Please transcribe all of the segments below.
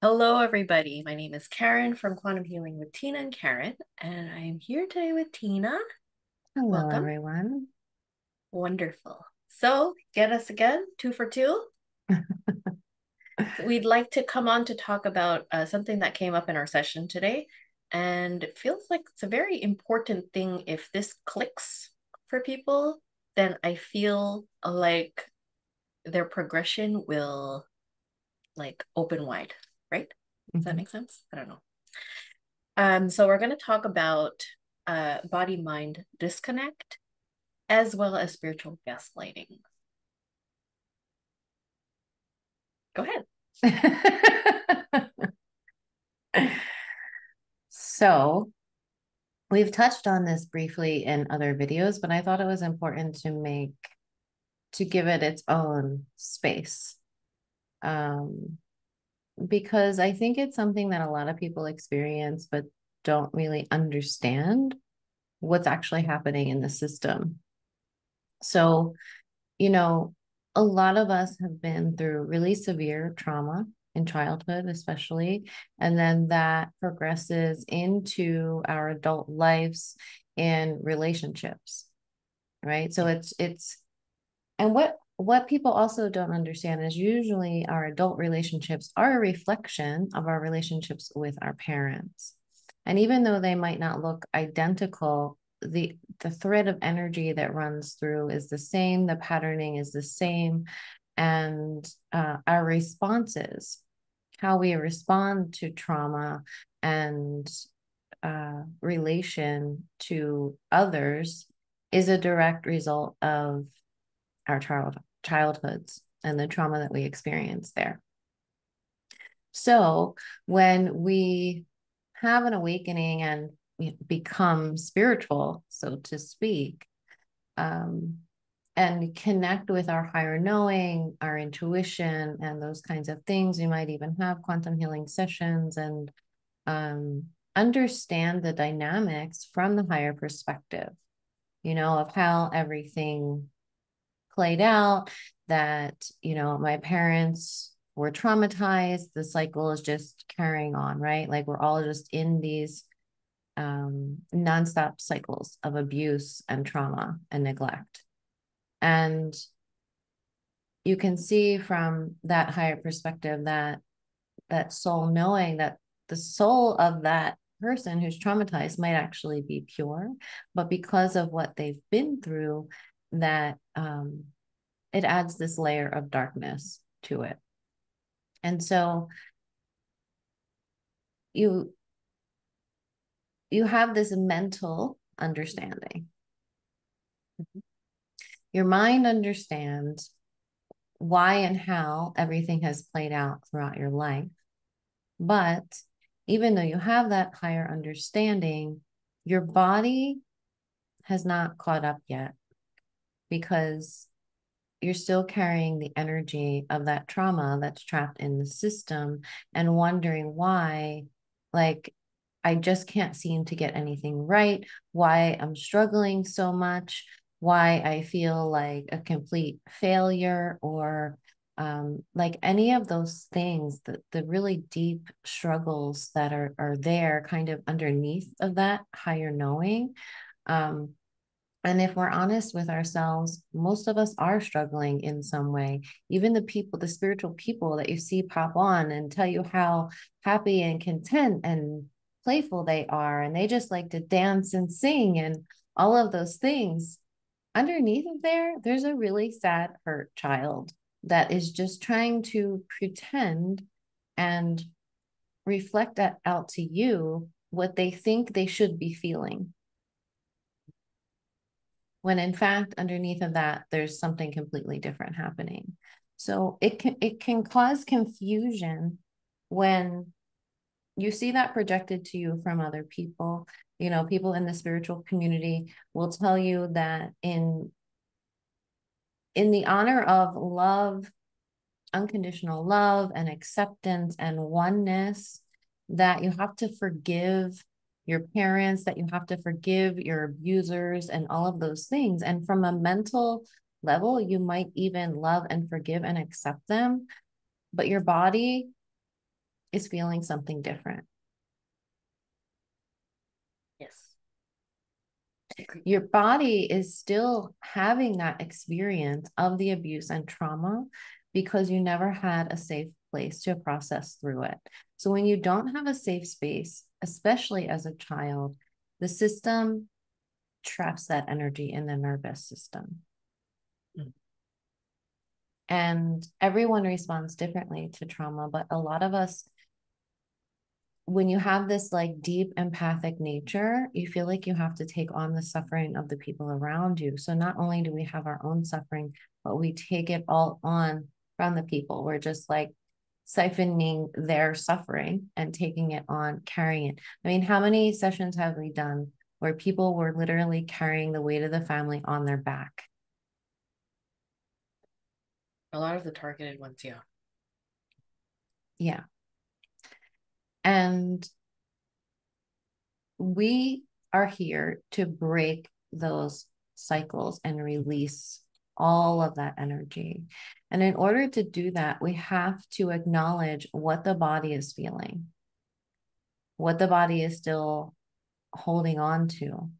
Hello, everybody. My name is Karen from Quantum Healing with Tina and Karen, and I am here today with Tina. Hello, Welcome. everyone. Wonderful. So, get us again, two for two. So we'd like to come on to talk about something that came up in our session today, and it feels like it's a very important thing. If this clicks for people, then I feel like their progression will open wide, right? Does that Mhm. make sense? I don't know. So we're going to talk about body-mind disconnect as well as spiritual gaslighting. Go ahead. So, we've touched on this briefly in other videos, but I thought it was important to give it its own space. Um, because I think it's something that a lot of people experience, but don't really understand what's actually happening in the system. So, you know, a lot of us have been through really severe trauma in childhood, especially, and then that progresses into our adult lives and relationships, right? So it's and what people also don't understand is usually our adult relationships are a reflection of our relationships with our parents. And even though they might not look identical, the thread of energy that runs through is the same, the patterning is the same, and our responses, how we respond to trauma and relation to others is a direct result of our childhoods and the trauma that we experience there. So when we have an awakening and become spiritual, so to speak, um, and connect with our higher knowing, our intuition, and those kinds of things, we might even have quantum healing sessions and um, understand the dynamics from the higher perspective, of how everything played out, that, my parents were traumatized. The cycle is just carrying on, right? Like we're all just in these nonstop cycles of abuse and trauma and neglect. And you can see from that higher perspective that soul knowing that the soul of that person who's traumatized might actually be pure, but because of what they've been through, that it adds this layer of darkness to it. And so you you have this mental understanding. Your mind understands why and how everything has played out throughout your life. But even though you have that higher understanding, your body has not caught up yet because you're still carrying the energy of that trauma that's trapped in the system and wondering why, like, I just can't seem to get anything right, why I'm struggling so much, why I feel like a complete failure, or like any of those things, the really deep struggles that are there kind of underneath of that higher knowing. Um, and if we're honest with ourselves, most of us are struggling in some way. Even the people, the spiritual people that you see pop on and tell you how happy and content and playful they are, and they just like to dance and sing and all of those things. Underneath of there's a really sad, hurt child that is just trying to pretend and reflect that out to you what they think they should be feeling, when in fact underneath of that there's something completely different happening. So it can cause confusion when you see that projected to you from other people. People in the spiritual community will tell you that in the honor of love, unconditional love and acceptance and oneness, that you have to forgive your parents, that you have to forgive your abusers and all of those things. And from a mental level, you might even love and forgive and accept them, but your body is feeling something different. Yes. Your body is still having that experience of the abuse and trauma because you never had a safe place to process through it. So when you don't have a safe space, especially as a child, the system traps that energy in the nervous system. Mm. And everyone responds differently to trauma, but a lot of us, when you have this like deep empathic nature, you feel like you have to take on the suffering of the people around you. So not only do we have our own suffering, but we take it all on from the people. We're just like siphoning their suffering and taking it on, carrying it. I mean, how many sessions have we done where people were literally carrying the weight of the family on their back? A lot of the targeted ones, yeah. Yeah. And we are here to break those cycles and release all of that energy. And in order to do that, we have to acknowledge what the body is feeling, what the body is still holding on to.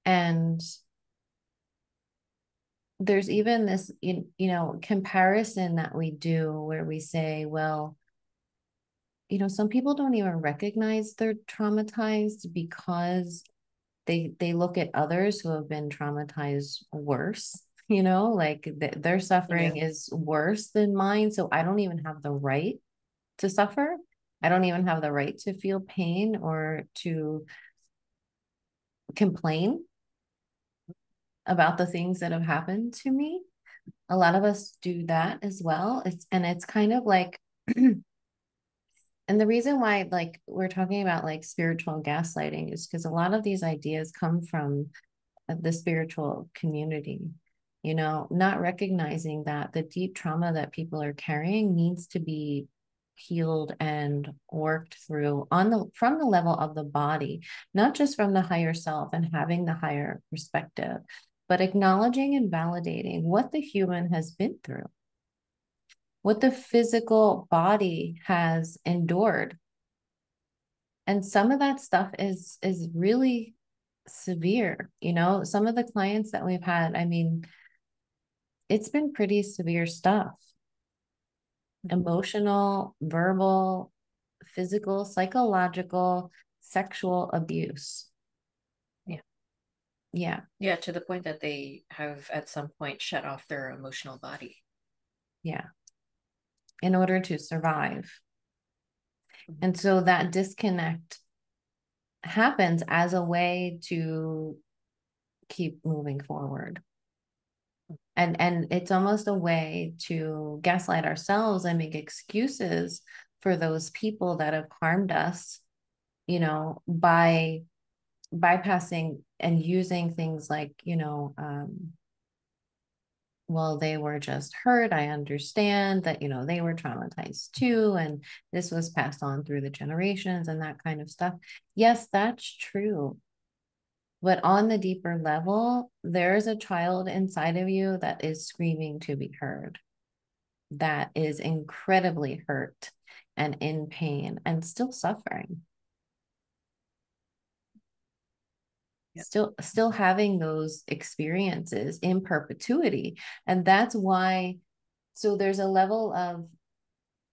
And there's even this, comparison that we do where we say, well, some people don't even recognize they're traumatized because they look at others who have been traumatized worse, like their Yeah. suffering is worse than mine, so I don't even have the right to suffer. I don't even have the right to feel pain or to complain about the things that have happened to me. A lot of us do that as well. It's kind of like and the reason why like we're talking about like spiritual gaslighting is because a lot of these ideas come from the spiritual community, not recognizing that the deep trauma that people are carrying needs to be healed and worked through from the level of the body, not just from the higher self and having the higher perspective, but acknowledging and validating what the human has been through, what the physical body has endured. And some of that stuff is really severe. Some of the clients that we've had, I mean, it's been pretty severe stuff. Emotional, verbal, physical, psychological, sexual abuse. Yeah. Yeah. Yeah, to the point that they have at some point shut off their emotional body. Yeah. In order to survive. Mhm. And so that disconnect happens as a way to keep moving forward. And it's almost a way to gaslight ourselves and make excuses for those people that have harmed us, by bypassing and using things like, well, they were just hurt. I understand that, they were traumatized too. And this was passed on through the generations and that kind of stuff. Yes, that's true. But on the deeper level, there's a child inside of you that is screaming to be heard, that is incredibly hurt and in pain and still suffering. Yep. Still having those experiences in perpetuity. And that's why, so there's a level of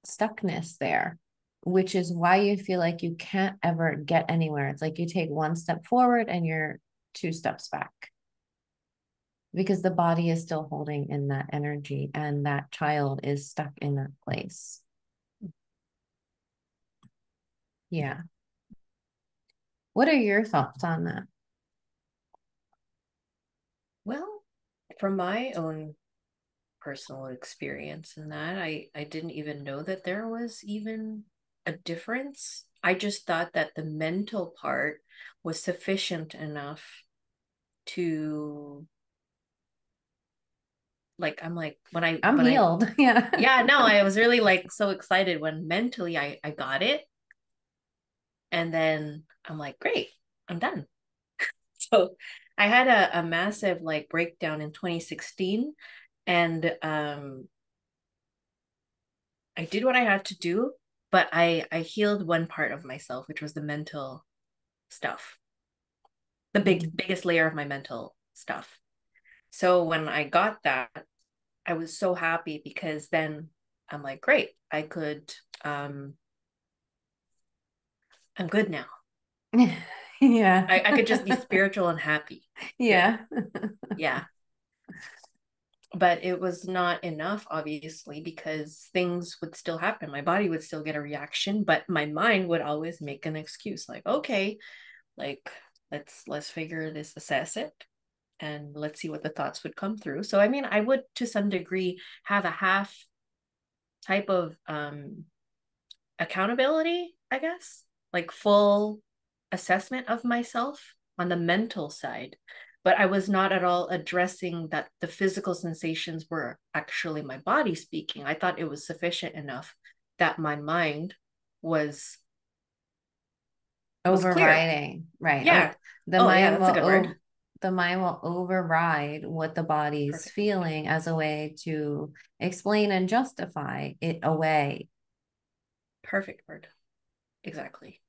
stuckness there, which is why you feel like you can't ever get anywhere. It's like you take one step forward and you're two steps back because the body is still holding in that energy and that child is stuck in that place. Yeah. What are your thoughts on that? Well, from my own personal experience in that, I didn't even know that there was even a difference. I just thought that the mental part was sufficient enough to like I'm like I'm when I healed. Yeah. yeah, no, I was really like so excited when mentally I got it. And then I'm like, great, I'm done. So I had a massive like breakdown in 2016. And I did what I had to do, but I healed one part of myself, which was the mental stuff, the biggest layer of my mental stuff. So when I got that, I was so happy because then I'm like, great, um I'm good now. Yeah. I could just be spiritual and happy here. Yeah. Yeah. But it was not enough, obviously, because things would still happen. My body would still get a reaction, but my mind would always make an excuse like, okay, like let's figure this, assess it, and let's see what the thoughts would come through. So I mean, I would to some degree have a half type of accountability, I guess, like full assessment of myself on the mental side. But I was not at all addressing that the physical sensations were actually my body speaking. I thought it was sufficient enough that my mind was clear. Overriding, right? Oh, Yeah. Oh yeah, that's a good word. the mind will override what the body's Perfect. feeling as a way to explain and justify it away. Perfect word. Exactly.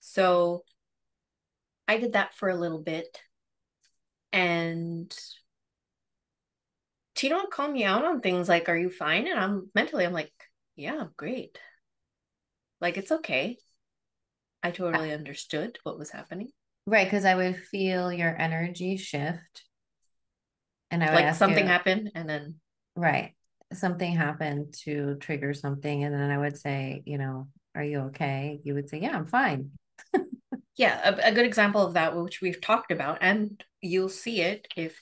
So I did that for a little bit, and Tino would call me out on things like, "Are you fine?" And I'm like, "Yeah, I'm great. Like, it's okay." I totally understood what was happening. Right, because I would feel your energy shift and I would Like ask something you, happened, and then right, something happened to trigger something. And then I would say, are you okay? You would say, yeah, I'm fine. yeah, a good example of that, which we've talked about, and you'll see it if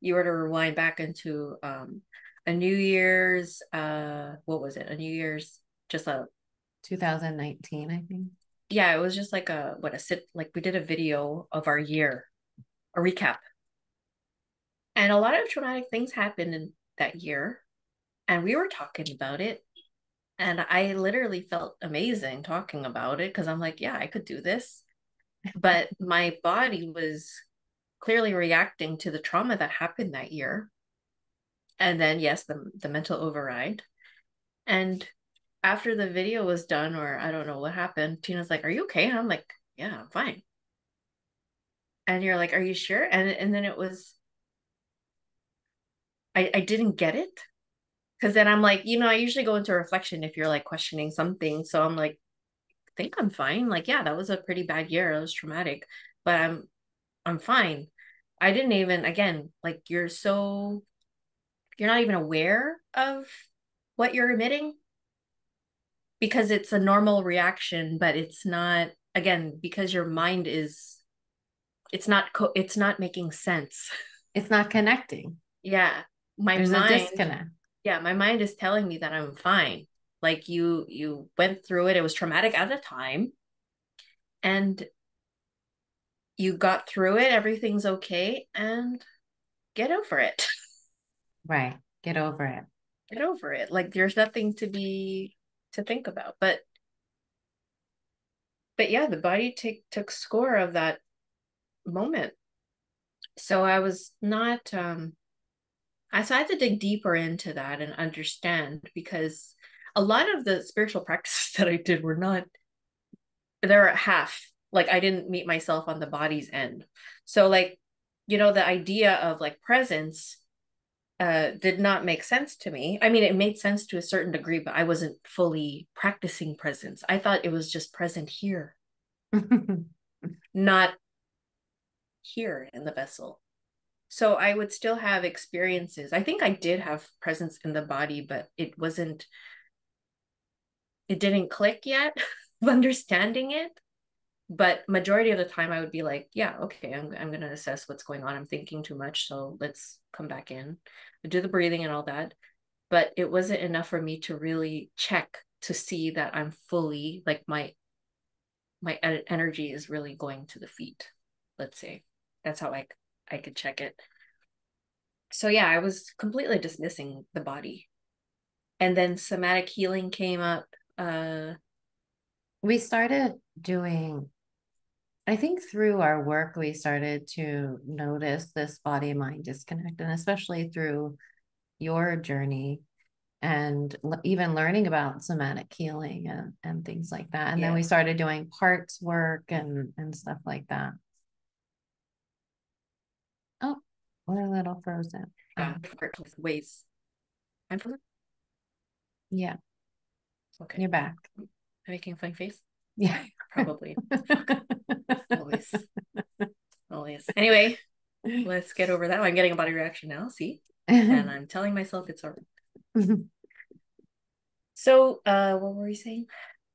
you were to rewind back into a New Year's, what was it? A New Year's, just a 2019, I think. yeah, it was just like a sit, like we did a video of our year, a recap, and a lot of traumatic things happened in that year, and we were talking about it. And I literally felt amazing talking about it because I'm like, yeah, I could do this. But my body was clearly reacting to the trauma that happened that year. And then, yes, the mental override. And after the video was done, or I don't know what happened, Tina's like, "Are you okay?" And I'm like, "Yeah, I'm fine." And you're like, "Are you sure?" And then it was, I didn't get it. Because then I'm like, I usually go into reflection if you're like questioning something. So I'm like, think I'm fine. Like, yeah, that was a pretty bad year. It was traumatic, but I'm fine. I didn't even, again, like you're not even aware of what you're emitting because it's a normal reaction, but it's not, again, because your mind is, it's not making sense. It's not connecting. Yeah. My There's a mind, disconnect. yeah, my mind is telling me that I'm fine. Like you went through it. It was traumatic at the time and you got through it, everything's okay, and get over it. Right. Get over it. Get over it. Like there's nothing to think about. But yeah, the body took score of that moment. So I was not so I had to dig deeper into that and understand because a lot of the spiritual practices that I did were not they're at half. Like I didn't meet myself on the body's end. So like, the idea of like presence did not make sense to me. I mean, it made sense to a certain degree, but I wasn't fully practicing presence. I thought it was just present here, not here in the vessel. So I would still have experiences. I think I did have presence in the body, but it didn't click yet of understanding it. But majority of the time I would be like, yeah, okay, I'm gonna assess what's going on. I'm thinking too much, so let's come back in. I do the breathing and all that. But it wasn't enough for me to really check to see that I'm fully like my energy is really going to the feet. Let's say that's how I could check it. So yeah, I was completely dismissing the body, and then somatic healing came up. We started doing, I think through our work, we started to notice this body mind disconnect, and especially through your journey. and even learning about somatic healing and things like that. And then we Yeah. started doing parts work and stuff like that. Oh, we're a little frozen. Yeah. With ways. I'm from. Yeah, Okay. you're back. I'm making a funny face. Yeah. Probably. Fuck. Always. Always. Anyway, let's get over that. I'm getting a body reaction now. See? And I'm telling myself it's all right. So, what were we saying?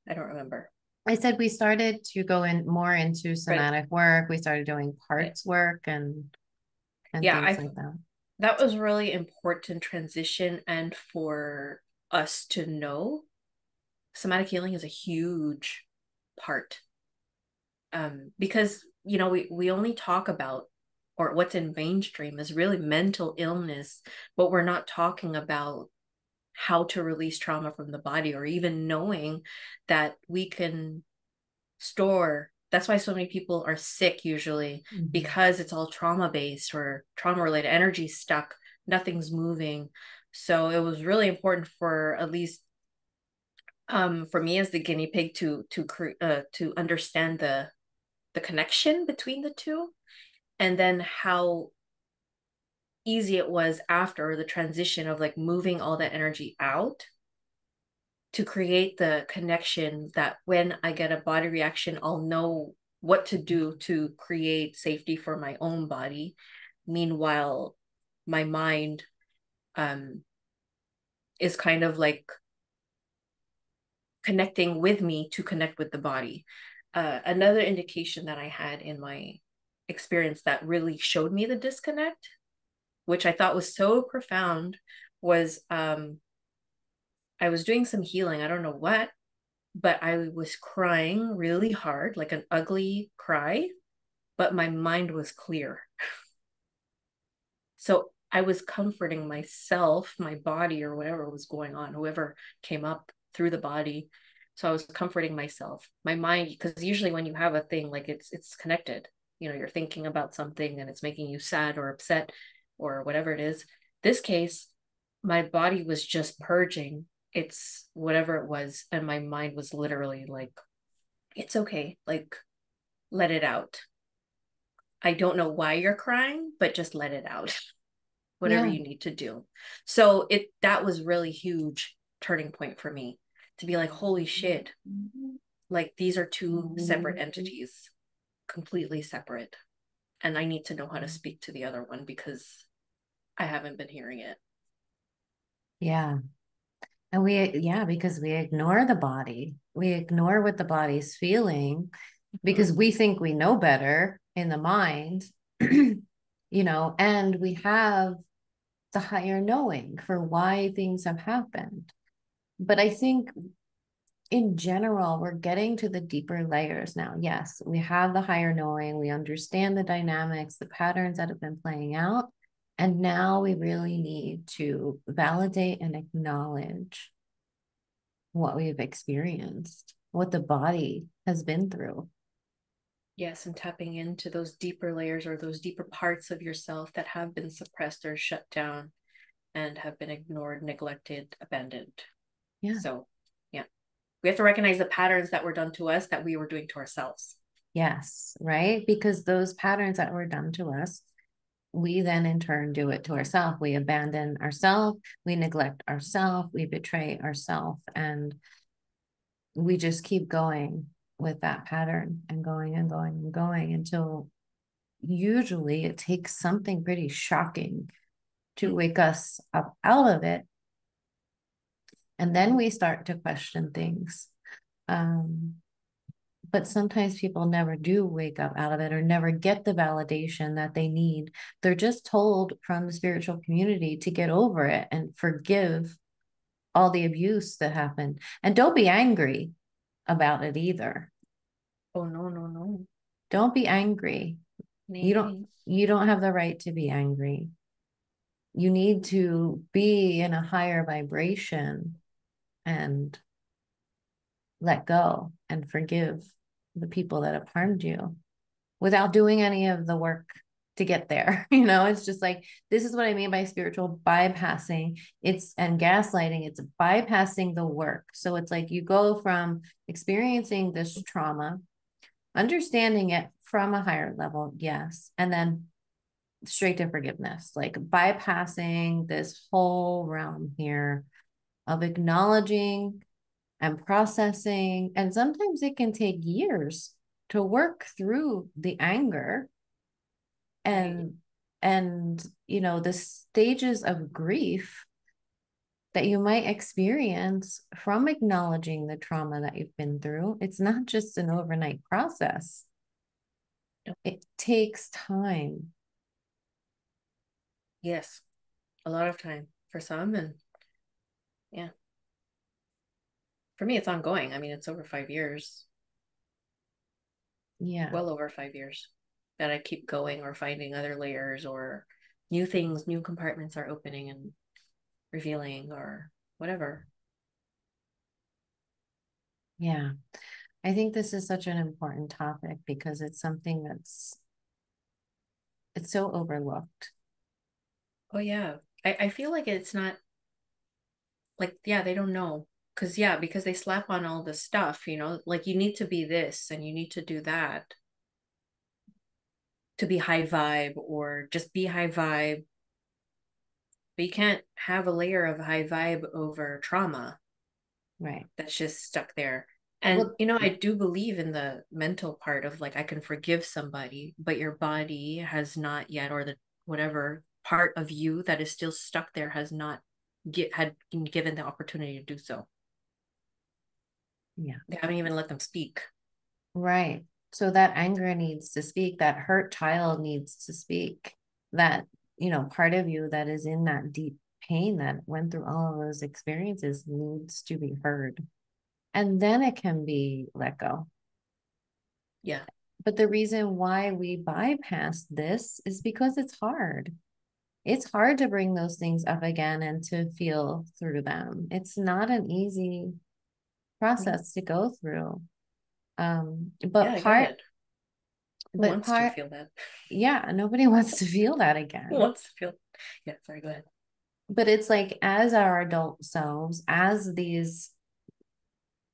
I don't remember. I said we started to go in more into Right. somatic work. We started doing Okay. parts work and Yeah, things I like that. that was really important transition and for us to know somatic healing is a huge part. Because we only talk about or what's in mainstream is really mental illness, but we're not talking about how to release trauma from the body or even knowing that we can store. That's why so many people are sick usually Mm-hmm. because it's all trauma based or trauma related energy stuck, nothing's moving. So it was really important for at least for me as the guinea pig to understand the connection between the two and then how easy it was after the transition of like moving all that energy out to create the connection that when I get a body reaction, I'll know what to do to create safety for my own body. Meanwhile, my mind um, is kind of like connecting with me to connect with the body. Another indication that I had in my experience that really showed me the disconnect, which I thought was so profound, was I was doing some healing. I don't know what, but I was crying really hard, like an ugly cry, but my mind was clear. So I was comforting myself, my body, or whatever was going on, whoever came up through the body. So I was comforting myself, my mind, because usually when you have a thing, like it's connected. You're thinking about something and it's making you sad or upset or whatever it is. This case, my body was just purging it's whatever it was, and my mind was literally like, it's okay, like let it out. I don't know why you're crying, but just let it out. Whatever Yeah. you need to do. So that was really huge turning point for me to be like, holy shit, like these are two separate entities, completely separate. And I need to know how to speak to the other one because I haven't been hearing it. Yeah. And because we ignore the body, we ignore what the body's feeling because Mm-hmm. we think we know better in the mind, and we have the higher knowing for why things have happened. But I think in general, we're getting to the deeper layers now. Yes, we have the higher knowing, we understand the dynamics, the patterns that have been playing out. And now we really need to validate and acknowledge what we've experienced, what the body has been through. Yes, and tapping into those deeper layers or those deeper parts of yourself that have been suppressed or shut down and have been ignored, neglected, abandoned. Yeah. So, yeah, we have to recognize the patterns that were done to us that we were doing to ourselves. Yes. Right. Because those patterns that were done to us, we then in turn do it to ourselves. We abandon ourselves, we neglect ourselves, we betray ourselves, and we just keep going with that pattern and going and going and going until usually it takes something pretty shocking to wake us up out of it. And then we start to question things. Um, but sometimes people never do wake up out of it or never get the validation that they need. They're just told from the spiritual community to get over it and forgive all the abuse that happened. And don't be angry about it either. Oh, no, no, no. Don't be angry. Nay, You don't nay. you don't have the right to be angry. You need to be in a higher vibration and let go and forgive the people that have harmed you without doing any of the work to get there. You know, it's just like, this is what I mean by spiritual bypassing. And gaslighting, it's bypassing the work. So it's like you go from experiencing this trauma, understanding it from a higher level, yes, and then straight to forgiveness, like bypassing this whole realm here of acknowledging and processing. And sometimes it can take years to work through the anger Right. and the stages of grief that you might experience from acknowledging the trauma that you've been through. It's not just an overnight process. Yep. It takes time. Yes. A lot of time for some. And yeah, for me, it's ongoing. I mean, it's over 5 years, Yeah. well over 5 years that I keep going or finding other layers or new things, new compartments are opening and revealing or whatever. Yeah. I think this is such an important topic because it's something it's so overlooked. Oh, yeah. I feel like it's not like, yeah, they don't know. Cause yeah, because they slap on all the stuff, like you need to be this and you need to do that to be high vibe or just be high vibe. But you can't have a layer of high vibe over trauma Right. that's just stuck there. And Well, I do believe in the mental part of like I can forgive somebody, but your body has not yet, or the whatever part of you that is still stuck there has not had been given the opportunity to do so. yeah. They haven't even let them speak. Right. So that anger needs to speak, that hurt child needs to speak, that, part of you that is in that deep pain that went through all of those experiences needs to be heard. And then it can be let go. Yeah. But the reason why we bypass this is because it's hard. It's hard to bring those things up again and to feel through them. It's not an easy No. process to go through. Um, Yeah, but I get part, it. Who but wants to part, feel that? yeah, nobody wants to feel that Who again. wants to feel? Yeah, sorry, go ahead. But it's like, as our adult selves, as these,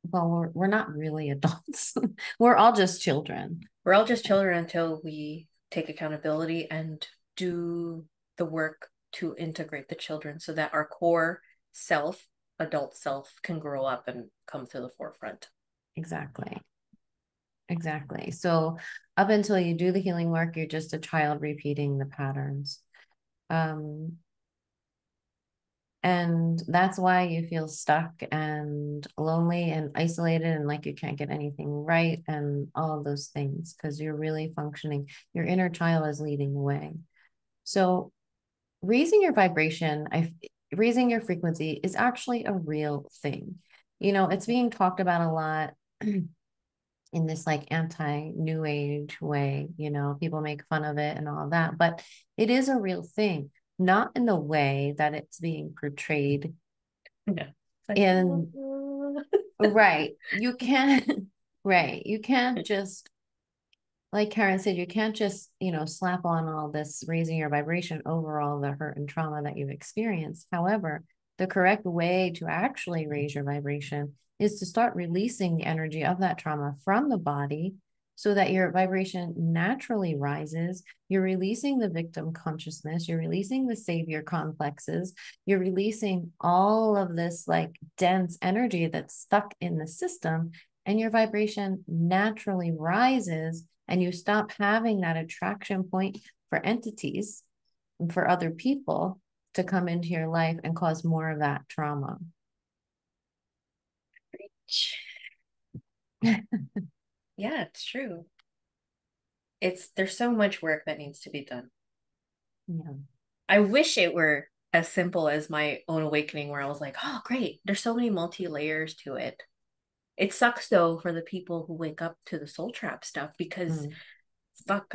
well, we're not really adults. We're all just children. We're all just children until we take accountability and do the work to integrate the children so that our core self, adult self, can grow up and come to the forefront. Exactly. Exactly. So up until you do the healing work, you're just a child repeating the patterns. Um, and that's why you feel stuck and lonely and isolated and like you can't get anything right and all of those things because you're really functioning. Your inner child is leading the way. So raising your vibration, raising your frequency is actually a real thing. It's being talked about a lot in this like anti new age way, people make fun of it and all of that, but it is a real thing, not in the way that it's being portrayed Yeah. It's like, in. Right. You can't, right. You can't just, like Karen said, you can't just, slap on all this raising your vibration over all the hurt and trauma that you've experienced. However, the correct way to actually raise your vibration is to start releasing the energy of that trauma from the body so that your vibration naturally rises. You're releasing the victim consciousness, you're releasing the savior complexes, you're releasing all of this like dense energy that's stuck in the system, and your vibration naturally rises and you stop having that attraction point for entities and for other people to come into your life and cause more of that trauma. yeah, it's true. There's so much work that needs to be done. Yeah. I wish it were as simple as my own awakening where I was like, oh great, there's so many multi layers to it. It sucks though for the people who wake up to the soul trap stuff because Mm, fuck,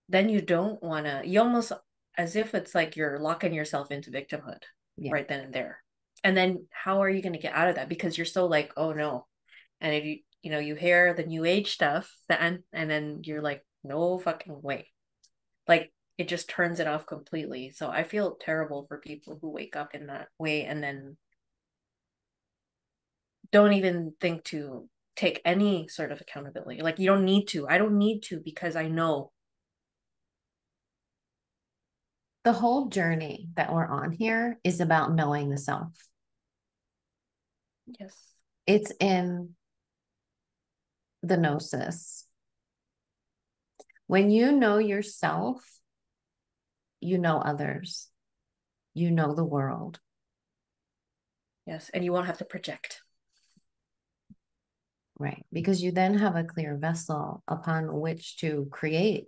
then you don't wanna, you almost, as if it's like you're locking yourself into victimhood yeah. right then and there. And then how are you gonna get out of that? Because you're so like, oh no. And if you hear the new age stuff, and then you're like, no fucking way. Like it just turns it off completely. So I feel terrible for people who wake up in that way and then don't even think to take any sort of accountability. Like, you don't need to. I don't need to, because I know. The whole journey that we're on here is about knowing the self. Yes. It's in the gnosis. When you know yourself, you know others, you know the world. Yes. And you won't have to project. Right. Because you then have a clear vessel upon which to create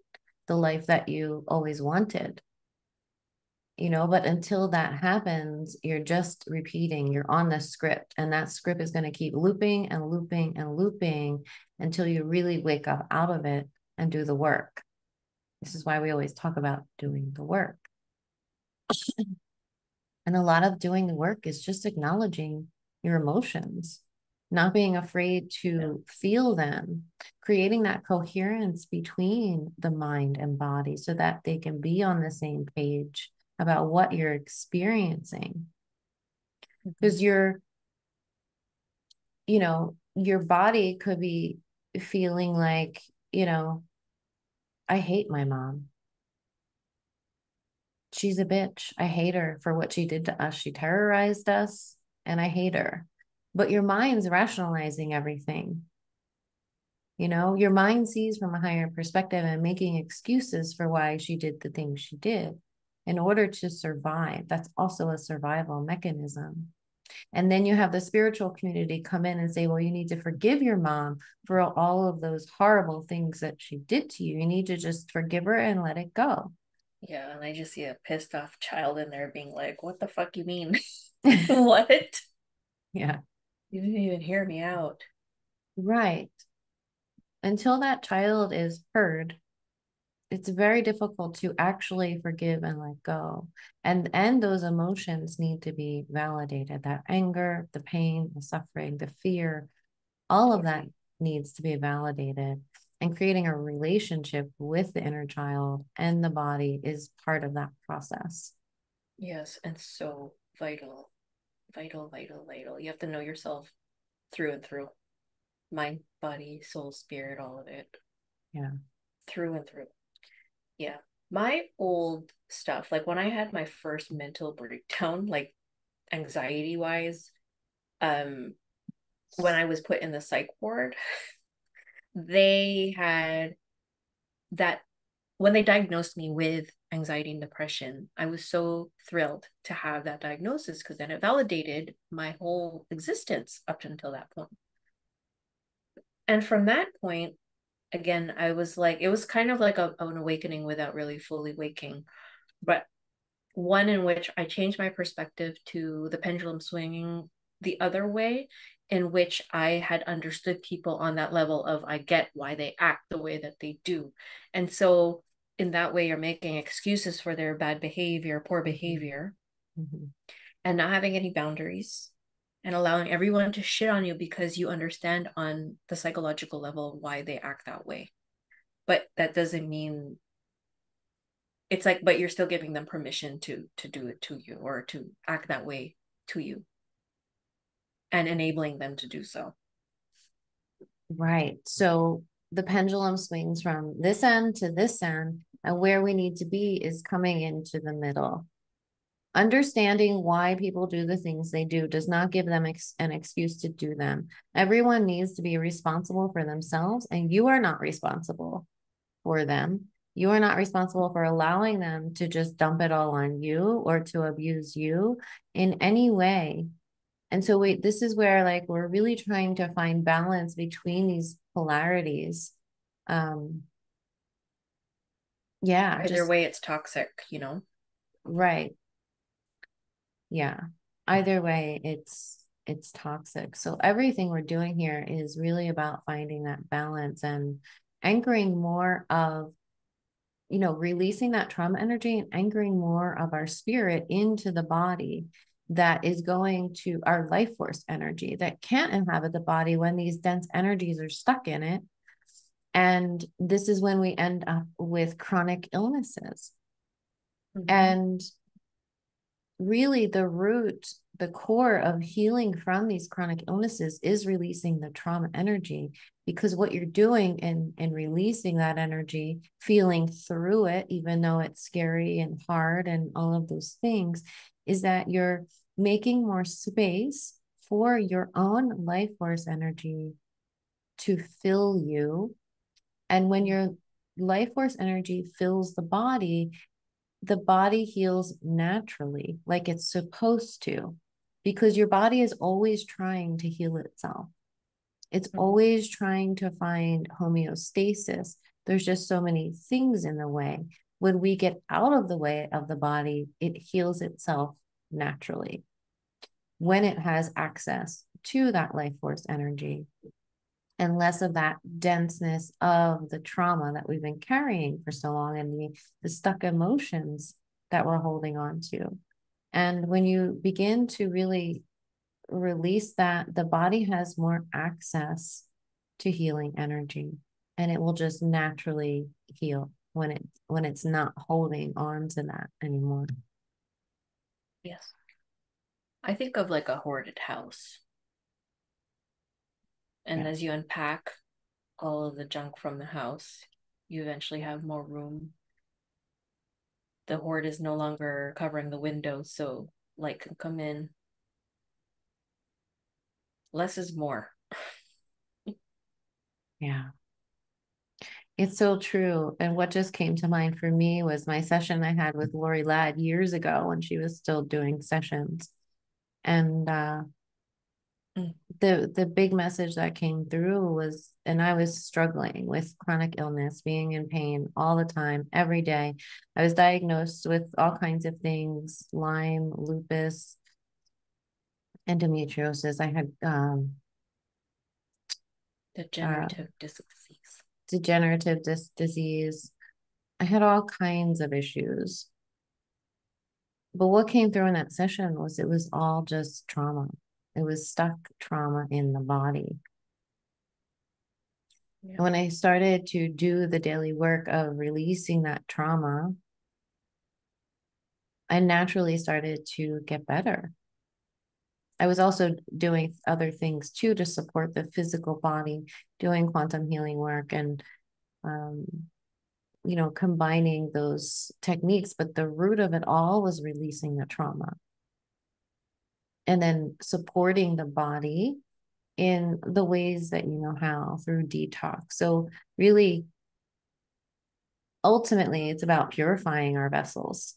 the life that you always wanted. But until that happens, you're just repeating, you're on the script, and that script is going to keep looping and looping and looping until you really wake up out of it and do the work. This is why we always talk about doing the work. And a lot of doing the work is just acknowledging your emotions, not being afraid to feel them, creating that coherence between the mind and body so that they can be on the same page about what you're experiencing. Because your body could be feeling like, I hate my mom. She's a bitch. I hate her for what she did to us. She terrorized us and I hate her. But your mind's rationalizing everything. Your mind sees from a higher perspective and making excuses for why she did the things she did in order to survive. That's also a survival mechanism. And then you have the spiritual community come in and say, well, you need to forgive your mom for all of those horrible things that she did to you. You need to just forgive her and let it go. Yeah, and I just see a pissed off child in there being like, what the fuck you mean? What? Yeah. You didn't even hear me out. Right. Until that child is heard, it's very difficult to actually forgive and let go. And those emotions need to be validated. That anger, the pain, the suffering, the fear, all of that needs to be validated. And creating a relationship with the inner child and the body is part of that process. Yes, and so vital. Vital, vital, vital. You have to know yourself through and through. Mind, body, soul, spirit, all of it. Yeah. Through and through. Yeah. My old stuff, like when I had my first mental breakdown, like anxiety wise, um, when I was put in the psych ward, they had that when they diagnosed me with anxiety and depression, I was so thrilled to have that diagnosis because then it validated my whole existence up until that point. And from that point, again, I was like, it was kind of like an awakening without really fully waking, but one in which I changed my perspective to the pendulum swinging the other way, in which I had understood people on that level of I get why they act the way that they do. And so in that way, you're making excuses for their bad behavior, poor behavior, Mm-hmm. and not having any boundaries and allowing everyone to shit on you because you understand on the psychological level why they act that way. But that doesn't mean it's like, but you're still giving them permission to do it to you or to act that way to you and enabling them to do so. Right. So the pendulum swings from this end to this end, and where we need to be is coming into the middle. Understanding why people do the things they do does not give them an excuse to do them. Everyone needs to be responsible for themselves, and you are not responsible for them. You are not responsible for allowing them to just dump it all on you or to abuse you in any way. And so this is where like we're really trying to find balance between these polarities. Um, yeah, Either just way, it's toxic, you know? right. Yeah. Either way, it's toxic. So everything we're doing here is really about finding that balance and anchoring more of, releasing that trauma energy and anchoring more of our spirit into the body that is going to our life force energy that can't inhabit the body when these dense energies are stuck in it. And this is when we end up with chronic illnesses. Mm-hmm. And really the core of healing from these chronic illnesses is releasing the trauma energy, because what you're doing in releasing that energy, feeling through it, even though it's scary and hard and all of those things, is that you're making more space for your own life force energy to fill you. And when your life force energy fills the body heals naturally, like it's supposed to, because your body is always trying to heal itself. It's Mm-hmm. always trying to find homeostasis. There's just so many things in the way. When we get out of the way of the body, it heals itself naturally when it has access to that life force energy and less of that denseness of the trauma that we've been carrying for so long, and the stuck emotions that we're holding on to. And when you begin to really release that, the body has more access to healing energy, and it will just naturally heal when it's not holding on to that anymore. Yes. I think of like a hoarded house. And Yeah. as you unpack all of the junk from the house, you eventually have more room. The hoard is no longer covering the windows, so light can come in. Less is more. Yeah. It's so true. And what just came to mind for me was my session I had with Lori Ladd years ago when she was still doing sessions. And Mm. the big message that came through was, and I was struggling with chronic illness, being in pain all the time, every day. I was diagnosed with all kinds of things: Lyme, lupus, endometriosis. I had uh, Degenerative disc disease. degenerative disc disease. I had all kinds of issues. But what came through in that session was it was all just trauma. It was stuck trauma in the body. Yeah. And when I started to do the daily work of releasing that trauma, I naturally started to get better. I was also doing other things too to support the physical body, doing quantum healing work and, um, combining those techniques. But the root of it all was releasing the trauma and then supporting the body in the ways that you know how, through detox. So really, ultimately, it's about purifying our vessels.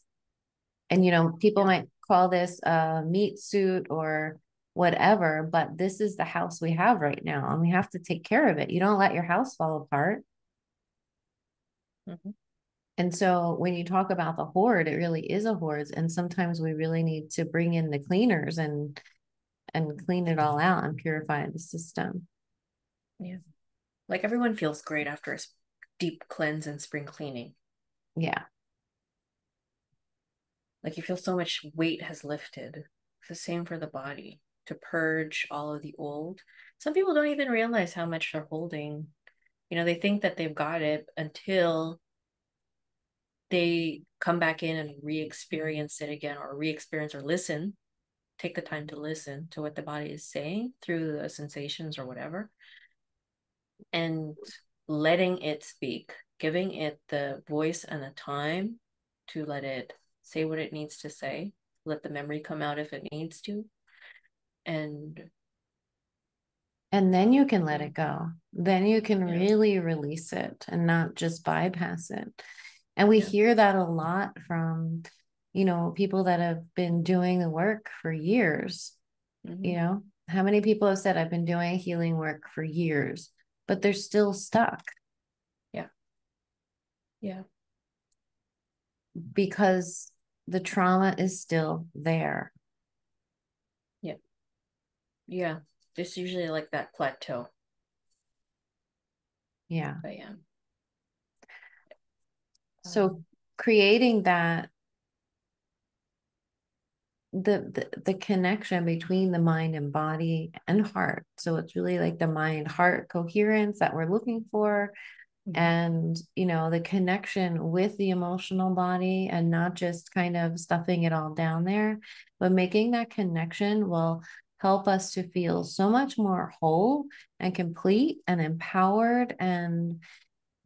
And people Yeah. might call this a meat suit or whatever, but this is the house we have right now, and we have to take care of it. You don't let your house fall apart. Mm-hmm. And so when you talk about the horde, it really is a horde. And sometimes we really need to bring in the cleaners and clean it all out and purify the system. Yeah. Like everyone feels great after a deep cleanse and spring cleaning. Yeah. Like you feel so much weight has lifted. It's the same for the body to purge all of the old. Some people don't even realize how much they're holding. They think that they've got it until they come back in and re-experience it again, or re-experience or listen, take the time to listen to what the body is saying through the sensations or whatever, and letting it speak, giving it the voice and the time to let it say what it needs to say, let the memory come out if it needs to. And And then you can let yeah, it go. Then you can yeah, really release it and not just bypass it. And we yeah. hear that a lot from, people that have been doing the work for years. Mm-hmm. How many people have said, I've been doing healing work for years, but they're still stuck Yeah, yeah, because the trauma is still there. yeah, yeah. Just usually like that plateau. Yeah. But yeah. So creating that the connection between the mind and body and heart. So it's really like the mind heart coherence that we're looking for, Mhm. And, the connection with the emotional body and not just kind of stuffing it all down there, but making that connection will help us to feel so much more whole and complete and empowered, and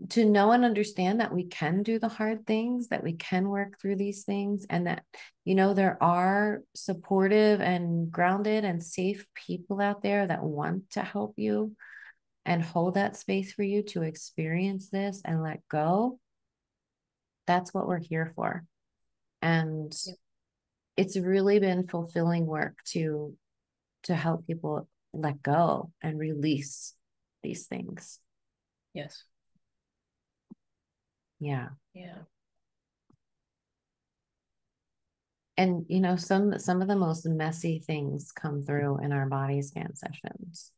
to know and understand that we can do the hard things, that we can work through these things, and that, there are supportive and grounded and safe people out there that want to help you and hold that space for you to experience this and let go. That's what we're here for. And Yep. it's really been fulfilling work to help people let go and release these things. Yes. Yeah. Yeah. And some of the most messy things come through in our body scan sessions.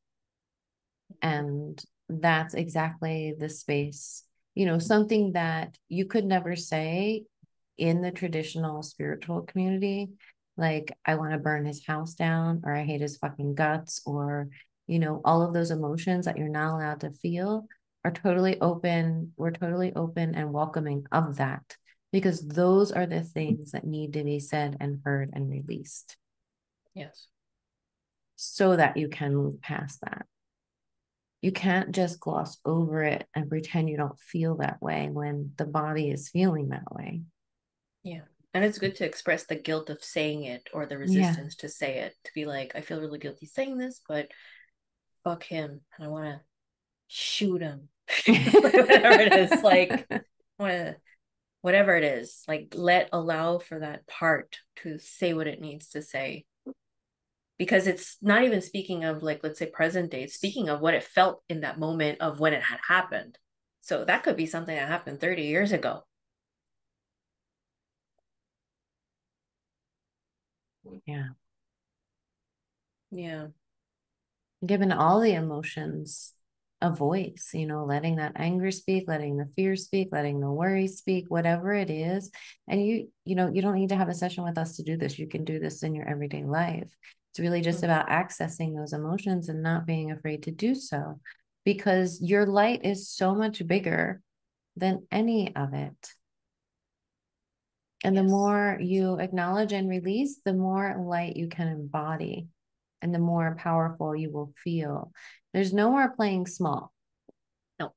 And that's exactly the space, something that you could never say in the traditional spiritual community, like, I want to burn his house down, or I hate his fucking guts, or, all of those emotions that you're not allowed to feel are totally open. We're totally open and welcoming of that, because those are the things that need to be said and heard and released Yes. so that you can move past that. You can't just gloss over it and pretend you don't feel that way when the body is feeling that way. Yeah. And it's good to express the guilt of saying it or the Yeah. resistance to say it, to be like, I feel really guilty saying this, but fuck him. And I want to shoot him. Whatever it is, like, I want to, whatever it is, like, allow for that part to say what it needs to say. Because it's not even speaking of, like, let's say present day, it's speaking of what it felt in that moment of when it had happened. So that could be something that happened 30 years ago. Yeah. Yeah. Given all the emotions a voice, letting that anger speak, letting the fear speak, letting the worry speak, whatever it is. And you don't need to have a session with us to do this. You can do this in your everyday life. It's really just Mhm. about accessing those emotions and not being afraid to do so, because your light is so much bigger than any of it. And the Yes. more you acknowledge and release, the more light you can embody and the more powerful you will feel. There's no more playing small. No.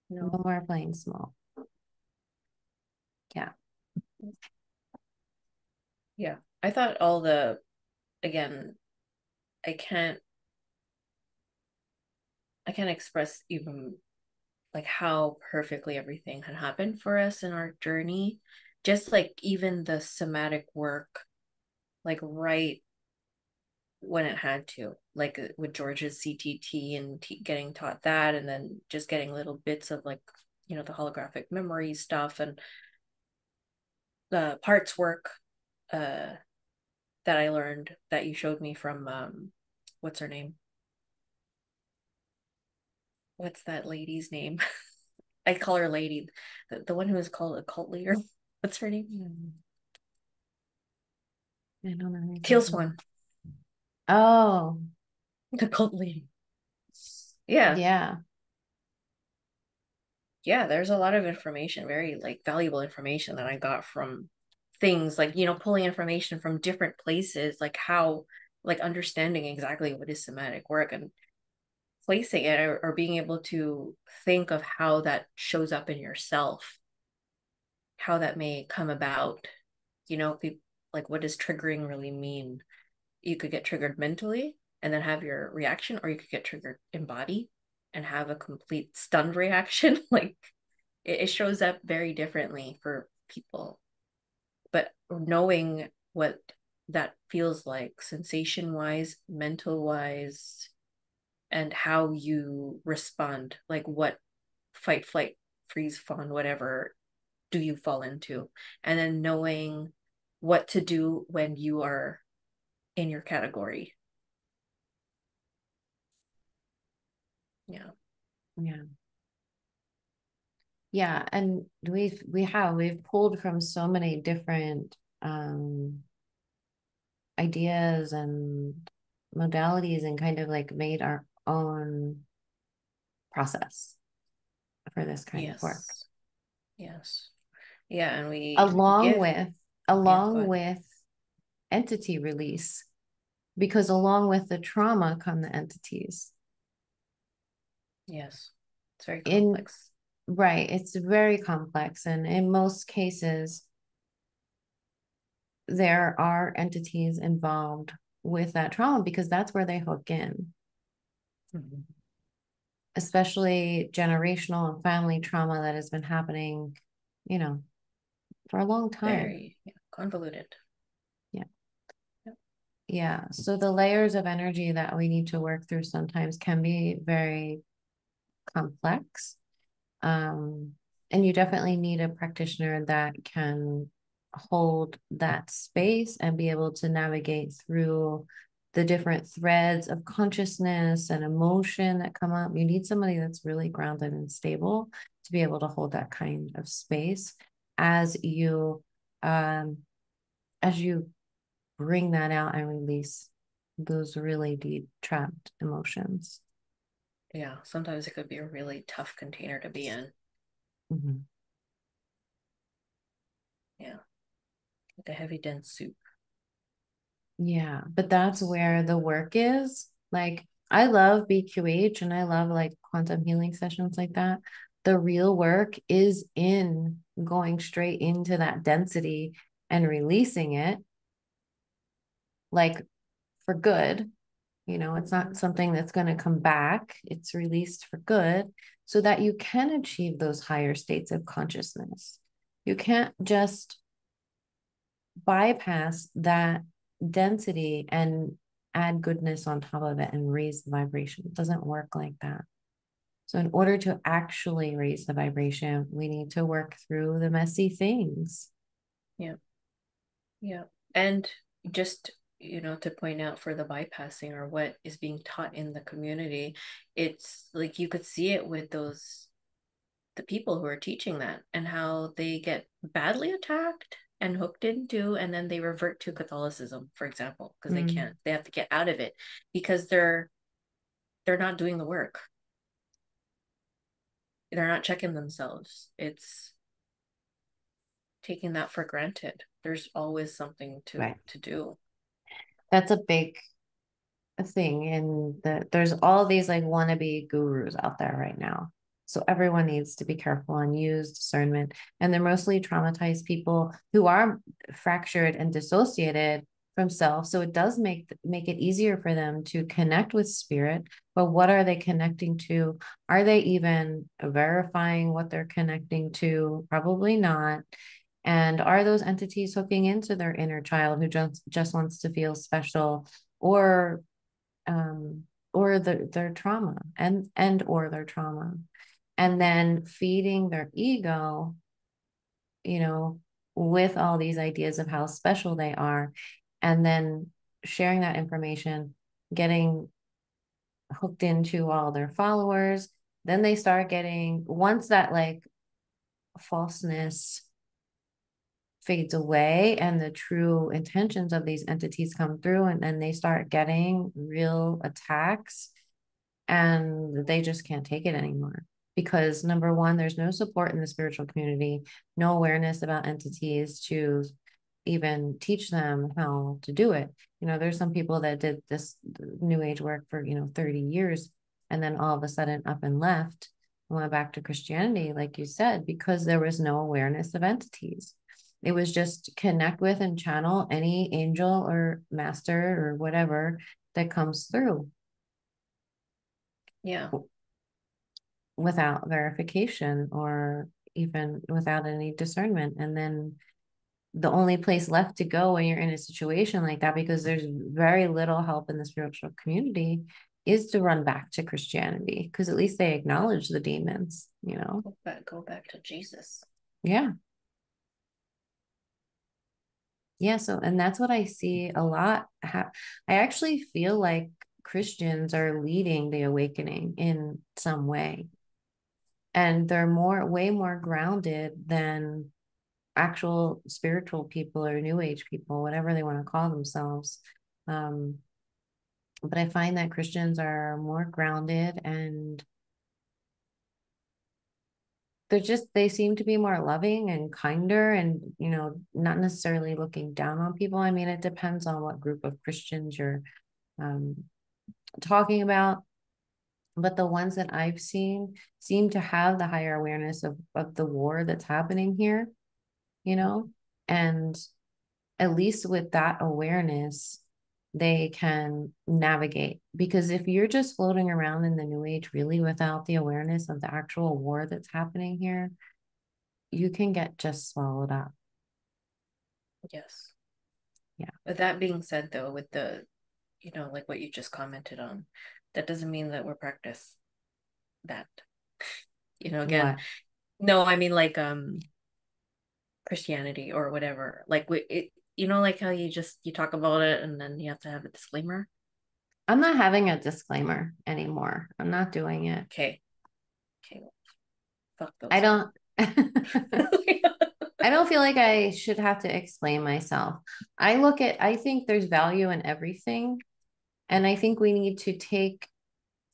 No No. more playing small. Yeah. Yeah. I thought all the, again, I can't I can't express even like how perfectly everything had happened for us in our journey. Just like even the somatic work, like right when it had to, like with George's CTT and getting taught that, and then just getting little bits of, like, the holographic memory stuff and the parts work uh that I learned that you showed me from what's her name? What's that lady's name? I call her lady. The one who is called a cult leader. What's her name? I don't know Teal exactly. Swan. Oh, The cult lady. Yeah. yeah. Yeah, there's a lot of information, very like valuable information that I got from things like, pulling information from different places, like how, like understanding exactly what is somatic work and placing it, or being able to think of how that shows up in yourself, how that may come about. People, like, what does triggering really mean? You could get triggered mentally and then have your reaction, or you could get triggered in body and have a complete stunned reaction. Like, it shows up very differently for people. But knowing what that feels like, sensation wise, mental wise, and how you respond, like what fight, flight, freeze, fawn, whatever do you fall into, and then knowing what to do when you are in your category. Yeah. Yeah. Yeah. And we've pulled from so many different ideas and modalities and kind of like made our own process. for this kind of work. Yes. Yes. Yeah, and we Along give, with, yeah, go along ahead. with entity release, because along with the trauma come the entities. Yes. It's very In complex. Right, it's very complex, and in most cases there are entities involved with that trauma because that's where they hook in, Mhm. especially generational and family trauma that has been happening, you know, for a long time. Very, yeah, convoluted. Yeah. Yep. Yeah. So the layers of energy that we need to work through sometimes can be very complex. Um, and you definitely need a practitioner that can hold that space and be able to navigate through the different threads of consciousness and emotion that come up. You need somebody that's really grounded and stable to be able to hold that kind of space as you um as you bring that out and release those really deep trapped emotions. Yeah, sometimes it could be a really tough container to be in. Mhm. Yeah, like a heavy, dense soup. Yeah, but that's where the work is. Like, I love BQH and I love like quantum healing sessions like that. The real work is in going straight into that density and releasing it, like for good. It's not Mhm. something that's going to come back, it's released for good so that you can achieve those higher states of consciousness. You can't just bypass that density and add goodness on top of it and raise the vibration. It doesn't work like that. So, in order to actually raise the vibration, we need to work through the messy things. Yeah, yeah. And just, to point out for the bypassing or what is being taught in the community, it's like you could see it with the people who are teaching that and how they get badly attacked and hooked into, and then they revert to Catholicism, for example, because Mm, they have to get out of it because they're not doing the work. They're not checking themselves. It's taking that for granted. There's always something to right. do. That's a big thing. And there's all these like wannabe gurus out there right now. So everyone needs to be careful and use discernment. And they're mostly traumatized people who are fractured and dissociated from self. So it does make it easier for them to connect with spirit. But what are they connecting to? Are they even verifying what they're connecting to? Probably not. And are those entities hooking into their inner child who just wants to feel special, or um, or their trauma and or their trauma, and then feeding their ego, you know, with all these ideas of how special they are, and then sharing that information, getting hooked into all their followers. Then they start getting, once that like falseness fades away and the true intentions of these entities come through, and then they start getting real attacks, and they just can't take it anymore because number one, there's no support in the spiritual community, no awareness about entities to even teach them how to do it. There's some people that did this new age work for 30 years, and then all of a sudden up and left and went back to Christianity, like you said, because there was no awareness of entities. It was just connect with and channel any angel or master or whatever that comes through Yeah. without verification or even without any discernment. And then the only place left to go when you're in a situation like that, because there's very little help in the spiritual community, is to run back to Christianity, because at least they Yeah. acknowledge the demons. Go back to Jesus. Yeah. Yeah. So, and that's what I see a lot. I actually feel like Christians are leading the awakening in some way. And they're way more grounded than actual spiritual people or new age people, whatever they want to call themselves. Um, but I find that Christians are more grounded and they seem to be more loving and kinder and, not necessarily looking down on people. I mean, it depends on what group of Christians you're um, talking about. But the ones that I've seen seem to have the higher awareness of the war that's happening here, and at least with that awareness, they can navigate. Because if you're just floating around in the new age really without the awareness of the actual war that's happening here, you can get just swallowed up. Yes. Yeah. With that being said, though, with the, like what you just commented on, that doesn't mean that we're practice that. Again, What? no, I mean like Christianity or whatever. Like like how you talk about it and then you have to have a disclaimer. I'm not having a disclaimer anymore. I'm not doing it. Okay. Okay. Well, fuck I those don't people. I don't feel like I should have to explain myself. I think there's value in everything. And I think we need to take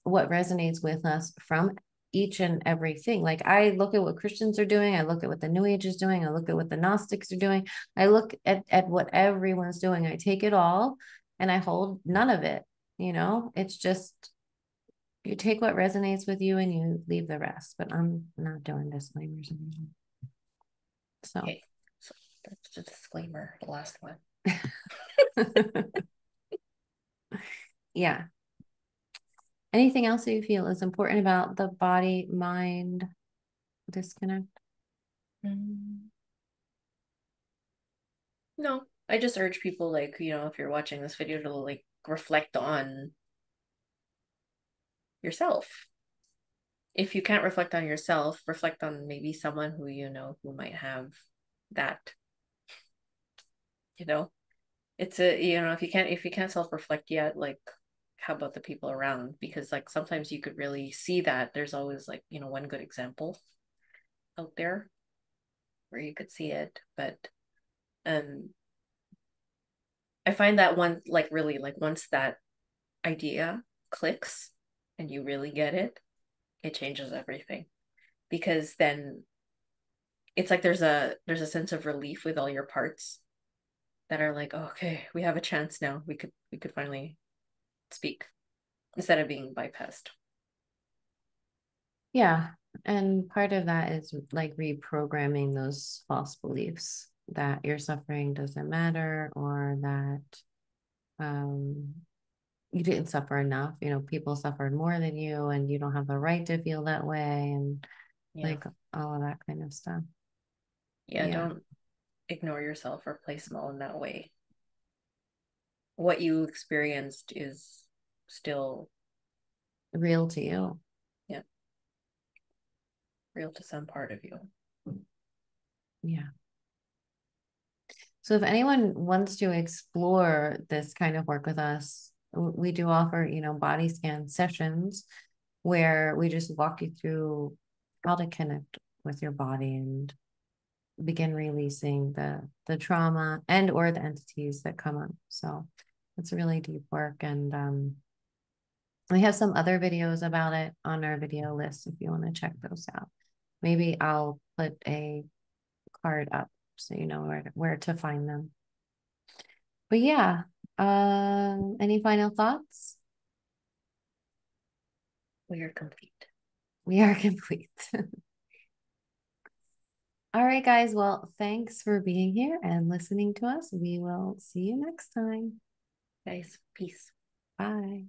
what resonates with us from each and everything. Like I look at what Christians are doing, I look at what the New Age is doing, I look at what the Gnostics are doing, I look at what everyone's doing. I take it all and I hold none of it. It's just you take what resonates with you and you leave the rest. But I'm not doing disclaimers anymore. So Okay. So that's the disclaimer, the last one. yeah. Anything else that you feel is important about the body mind disconnect? Mm. No, I just urge people, like, if you're watching this video, to like reflect on yourself. If you can't reflect on yourself, reflect on maybe someone who who might have that, you know. It's a, if you can't self-reflect yet, like how about the people around? Because like sometimes you could really see that there's always like, one good example out there where you could see it. But um I find that one, like, really, like, once that idea clicks and you really get it, it changes everything. Because then it's like there's a sense of relief with all your parts that are like, oh, okay, we have a chance now. We could finally speak instead of being bypassed. Yeah. And part of that is like reprogramming those false beliefs that your suffering doesn't matter or that um, you didn't suffer enough. People suffered more than you and you don't have the right to feel that way and Yeah. like all of that kind of stuff. Yeah, Yeah. don't ignore yourself or play small in that way. What you experienced is still, Real to you. yeah, real to some part of you. Yeah. So if anyone wants to explore this kind of work with us, we do offer, body scan sessions where we just walk you through how to connect with your body and begin releasing the trauma and or the entities that come up. So it's really deep work. And we have some other videos about it on our video list if you want to check those out. Maybe I'll put a card up so you know where to find them. But yeah, any final thoughts? We are complete. We are complete. All right, guys. Well, thanks for being here and listening to us. We will see you next time. Guys, peace. Bye.